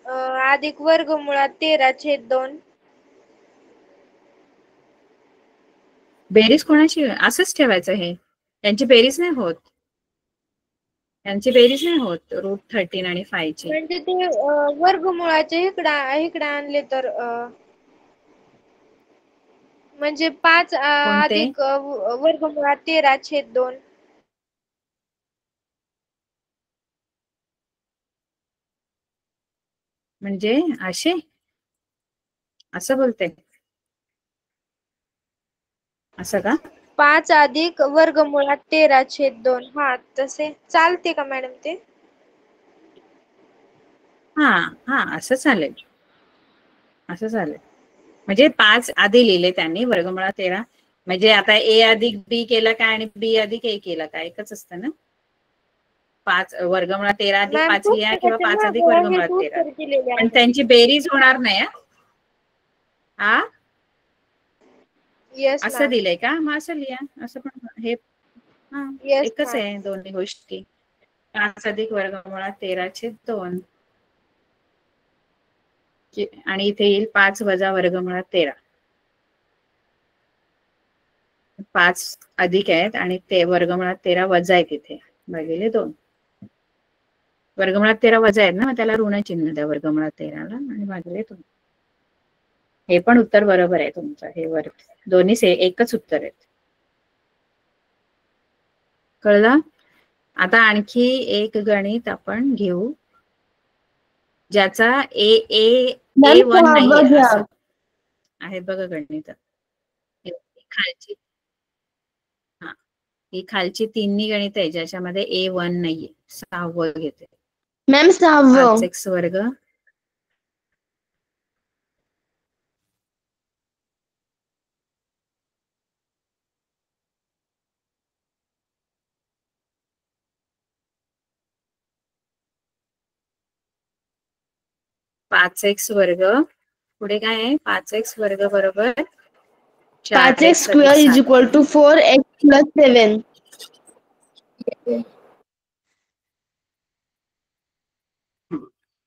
अधिक वर्गमुळात 13/2. बेरीज कोणाची असंच ठेवायचं, हे त्यांची बेरीज नाही होत, त्यांची बेरीज नाही होत रूट 13 आणि 5 ची. म्हणजे ते वर्गमुळाचे इकडे आणले तर म्हणजे 5 कोणते? अधिक वर्गमुळात 13/2. म्हणजे असे असं बोलते, असं का? 5 अधिक वर्गमुळात 13/2. हा तसे चालते का मॅडम ते? हा हा, असं चालेल, असं चालेल. म्हणजे 5 आधी लिहिले त्यांनी, वर्गमुळात 13. म्हणजे आता ए अधिक बी केला काय आणि बी अधिक ए केला काय, एकच असतं ना. 5 वर्गमुळात 13 अधिक मॅम 5 लिहा किंवा 5 अधिक हेच वर्गमुळात 13, उत्तर दिलेले पण आहे. त्यांची बेरीज होणार नाही. हा, येस असं मॅम. दिलंय का? मग असं लिहा, असं पण हे हा येस एकच मॅम. आहे दोन्ही गोष्टी. 5 अधिक वर्गमुळात 13/2 आणि इथे येईल 5 वजा वर्गमुळात 13. 5 अधिक आहेत आणि ते वर्गमुळात 13 वजा आहेत इथे, भागिले 2. वर्गमुळात 13 वजा आहेत ना, मग त्याला ऋण चिन्ह द्या वर्गमुळात 13ला आणि भागिले 2. हे पण उत्तर बरोबर आहे तुमचं, हे वर दोन्ही एकच उत्तर आहेत. कळलं? आता आणखी एक गणित आपण घेऊ ज्याचा A1 नाहीये, असं आहे बघा गणित. खालची, हा, ही खालची 3 गणित आहे ज्याच्यामध्ये A1 नाहीये. 6वं घेते मॅम 6वं. 5x वर्ग पुढे काय आहे? 5x वर्ग बरोबर 5x square is equal to 4x plus 7.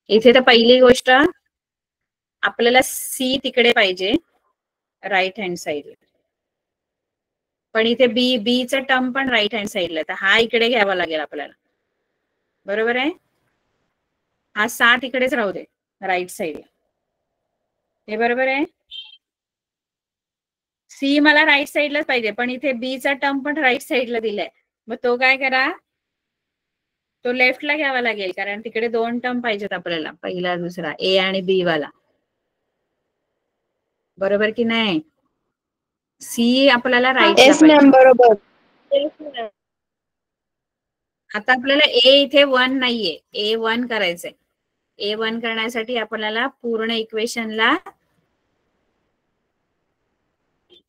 इथे तर पहिली गोष्ट आपल्याला सी तिकडे पाहिजे राईट हँड साइडला, पण इथे बी चा टर्म पण राईट हँड साइडला, तर हा इकडे घ्यावा लागेल आपल्याला. बरोबर आहे? हा 7 इकडेच राहू दे राईट साइडला. हे बरोबर आहे? सी मला राईट साइडलाच पाहिजे, पण इथे बी चा टर्म पण राईट साइडला दिलाय. मग तो काय करा, तो लेफ्टला घ्यावा लागेल, कारण तिकडे 2 टर्म पाहिजेत आपल्याला, पहिला दुसरा, ए आणि बी वाला. बरोबर की नाही? सी आपल्याला राईटला येस पाहिजे. मॅम, बरोबर. आता आपल्याला ए इथे 1 नाहीये, A1 करायचंय. A1 करण्यासाठी आपल्याला पूर्ण इक्वेशनला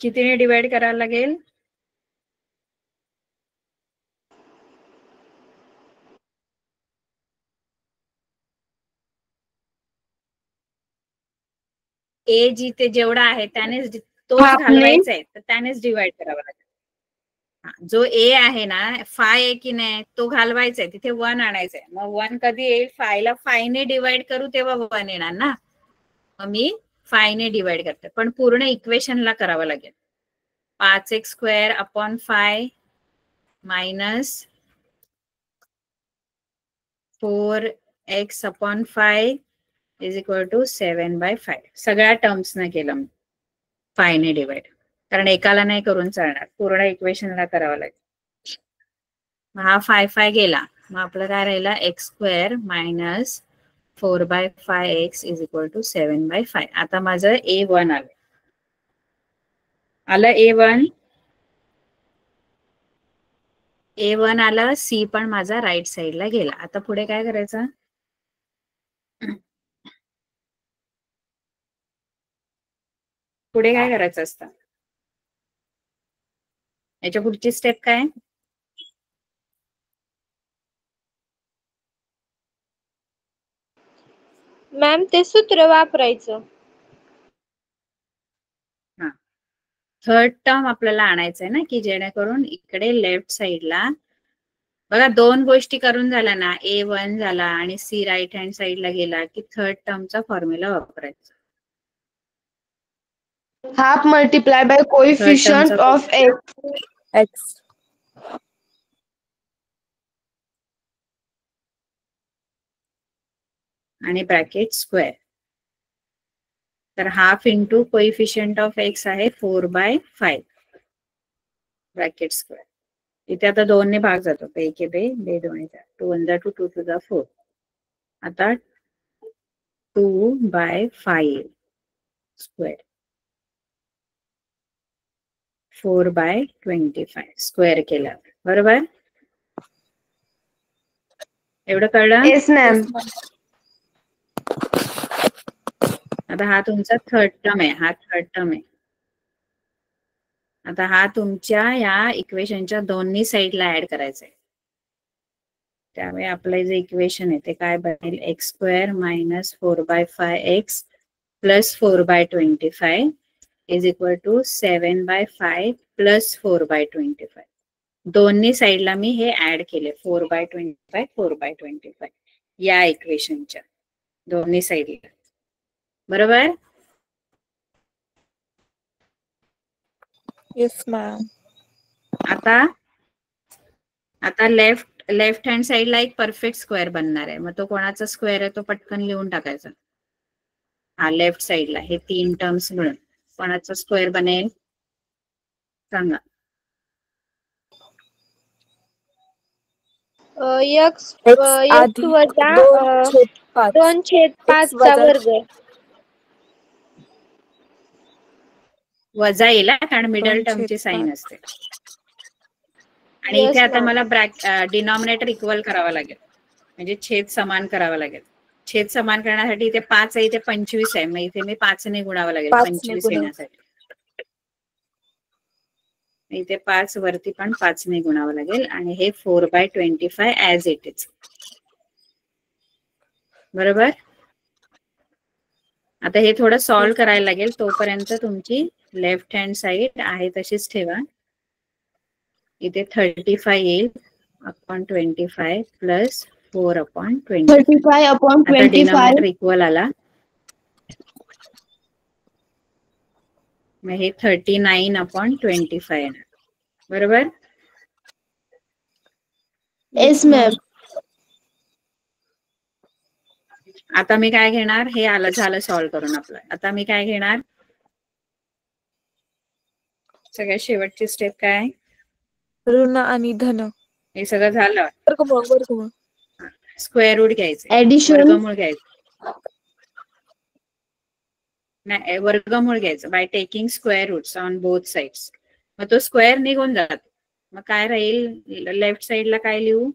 कितीने डिवाइड करायला लागेल? ए जिथे जेवढा आहे त्यानेच तोच घालवायचा आहे, तर त्यानेच डिवाइड करावा लागेल. जो ए आहे ना, 5 आहे की नाही, तो घालवायचा आहे, तिथे 1 आणायचंय. मग 1 कधी येईल? 5 ला 5 ने डिवाइड करू तेव्हा 1 येणार ना. मग मी 5 ने डिवाइड करते, पण पूर्ण इक्वेशनला करावं लागेल. 5x square upon 5 minus 4x upon 5 is equal to 7/5. सगळ्या टर्म्स ने केलं 5 ने डिवाइड, कारण एकाला नाही करून चालणार, पूर्ण इक्वेशनला करावं लागेल. हा 5 गेला, मग आपलं काय राहिला? x square minus 4/5x is equal to 7/5. आता माझं A1 आलं. A1 आलं. C पण माझा राईट साईडला गेला. आता पुढे काय करायचं? पुढे काय करायचं असतं? याच्या पुढची स्टेप काय? मॅम ते सूत्र वापरायचं. थर्ड टर्म आपल्याला आणायचं आहे ना, की जेणेकरून इकडे लेफ्ट साईडला बघा 2 गोष्टी करून झाल्या ना, A1 झाला आणि C राईट हँड साईडला गेला की थर्ड टर्मचा फॉर्म्युला वापरायचा. Half multiply bye coefficient of x. आणि ब्रॅकेट स्क्वेअर. तर half into coefficient of x आहे 4/5 ब्रॅकेट स्क्वेअर. इथे आता 2 ने भाग जातो. पे के बे 2 2 1 2 2 2 4. आता 2/5 स्क्वेअर 4/25 स्क्वेअर केलं. बरोबर? एवढं कळलं? Yes ma'am. आता हा तुमचा थर्ड टर्म आहे. आता हा तुमच्या या इक्वेशनच्या दोन्ही साईडला ऍड करायचा आहे. त्यामुळे आपलं जे इक्वेशन आहे ते काय बनेल? x² - 4/5x + 4/25 is equal to 7/5 + 4/25. दोन्ही साईडला मी हे ऍड केले 4/25 4/25 या इक्वेशनच्या दोन्ही साईडला. बरोबर? Yes ma'am. आता लेफ्ट हँड साईडला एक परफेक्ट स्क्वेअर बनणार आहे. मग तो कोणाचा स्क्वेअर आहे तो पटकन लिहून टाकायचा. हा लेफ्ट साईडला हे 3 टर्म्स मिळून कोणाचा स्क्वेअर बनेल सांगा? x आधी वजा 2/5. 2/5 चा वर्ग. वजा येईल कारण मिडल टर्मची साईन असते. आणि इथे आता मला डिनॉमिनेटर इक्वल करावा लागेल, म्हणजे छेद समान करावा लागेल. छेद समान करण्यासाठी इथे 5 आहे, इथे 25 आहे. मग इथे मी 5 ने गुणावं लागेल 25 येण्यासाठी. इथे 5 वरती पण 5 ने गुणावं लागेल आणि हे 4/25 ऍज इट इज. बरोबर? आता हे थोडं सॉल्व्ह करायला लागेल. तोपर्यंत तुमची लेफ्ट हँड साईड आहे तशीच ठेवा. इथे 35 येईल अपॉन 25 प्लस 4/25. 35/25. आता डिनॉमिनेटर इक्वल आला. मग हे 39/25 येणार. बरोबर? Yes ma'am. आता मी काय घेणार? हे झालं सॉल्व्ह करून आपलं. आता मी काय घेणार? सगळ्यात शेवटची स्टेप काय? ऋण आणि धन. हे सगळं झालं. वर्गमूळ. स्क्वेअर रूट घ्यायचं. ऍडिशन. वर्गमूळ घ्यायचं. नाही, वर्गमूळ घ्यायचं by taking square roots on both sides. मग तो स्क्वेअर निघून जातो. मग काय राहील? लेफ्ट साइडला काय लिहू?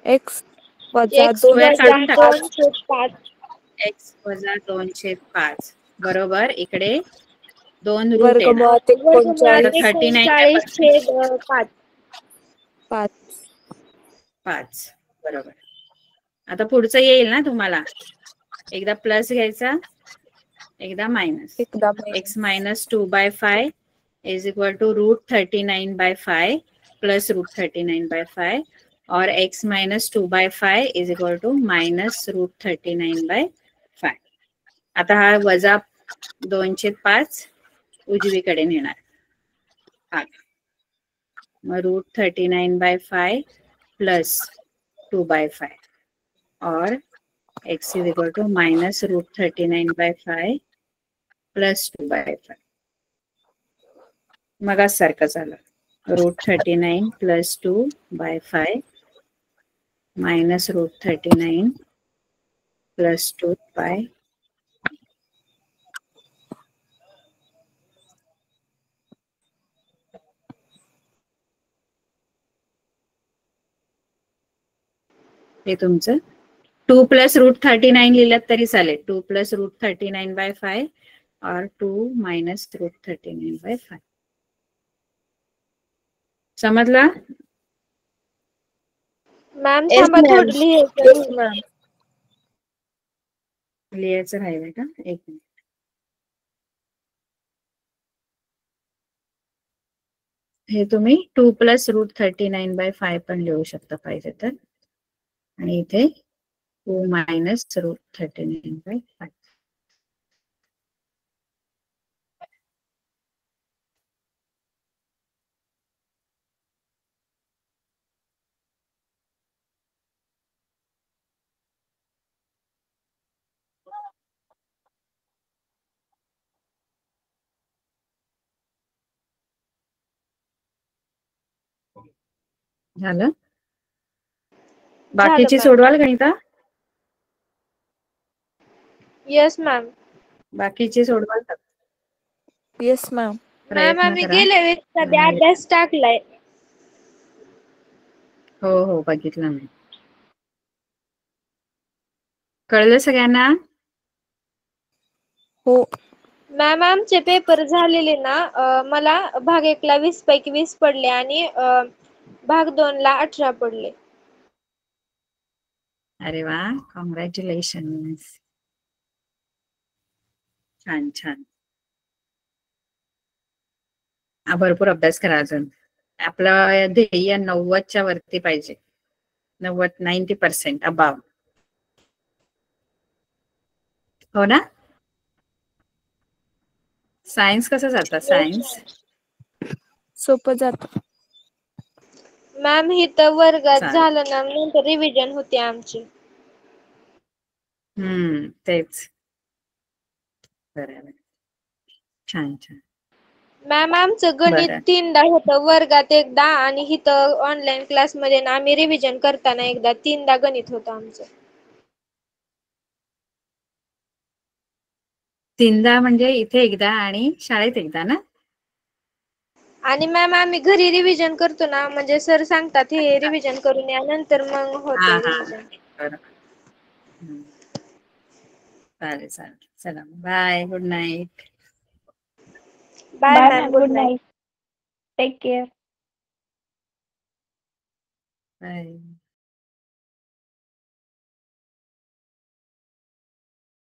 x वजा 2/5. x वजा 2/5. बरोबर. इकडे 2 रूट वर्गमूळ 39/5. बरोबर. आता पुढचं येईल ना तुम्हाला? एकदा प्लस घ्यायचा, एकदा minus. x - 2/5 is equal to √39/5 plus √39/5 और x - 2/5 is equal to minus √39/5. आता हा वजा 2/5 उजवीकडे नेणार. मग √39/5 प्लस 2/5 और x is equal to minus √39/5 plus 2/5. मग सारखं झालं. √39 प्लस 2/5 मायनस √39 प्लस 2 पाय हे तुमचं 2 प्लस √39 लिहिलं तरी चालेल. 2 प्लस √39/5 और 2 मायनस √39/5. समजला? मॅम Yes, थांबा ma'am. थोडं लिहायचं येस राहिलं. मॅम. लिहायचं राहिलं का? एक मिनिट. हे तुम्ही 2 प्लस √39/5 पण लिहू शकता पाहिजे तर. आणि इथे 2 मायनस √39/5. झालं? बाकीची मॅम. सोडवाल गणिता? Yes ma'am. बाकीची सोडवाल का? Yes ma'am. मॅम प्रयत्न आम्ही करा. गेल्या वेळेस आणि अभ्यास टाकलाय. हो हो बघितलं मी. कळलं सगळ्यांना? हो. मॅम आमचे पेपर झालेले ना मला भाग 1 ला 20 पैकी 20 पडले आणि भाग 2 ला 18 पडले. अरे वा, कॉंग्रॅच्युलेशन. छान छान. भरपूर अभ्यास करा अजून. आपलं ध्येय 90च्या वरती पाहिजे. 90% अबाव. हो ना? सायन्स कसं जातं? सायन्स सोपं जात. मॅम ही तर वर्गात चालेल. झालं ना नंतर रिव्हिजन होते आमची. तेच. बरोबर. छान छान. मॅम आमचं गणित बरं. 3दा होतं, वर्गात एकदा आणि इथं ऑनलाईन क्लासमध्ये ना आम्ही रिव्हिजन करताना एकदा. 3दा गणित होतं आमचं. 3दा म्हणजे इथे एकदा आणि शाळेत एकदा ना? आणि मॅम आम्ही घरी रिव्हिजन करतो ना, म्हणजे सर सांगतात हे रिव्हिजन करून या, नंतर मग हा होतं हा. रिव्हिजन. बरोबर. चालेल चालेल. चला bye. Good night. Bye Bye, ma'am, ma'am. Good Good night. night. Take care. Bye.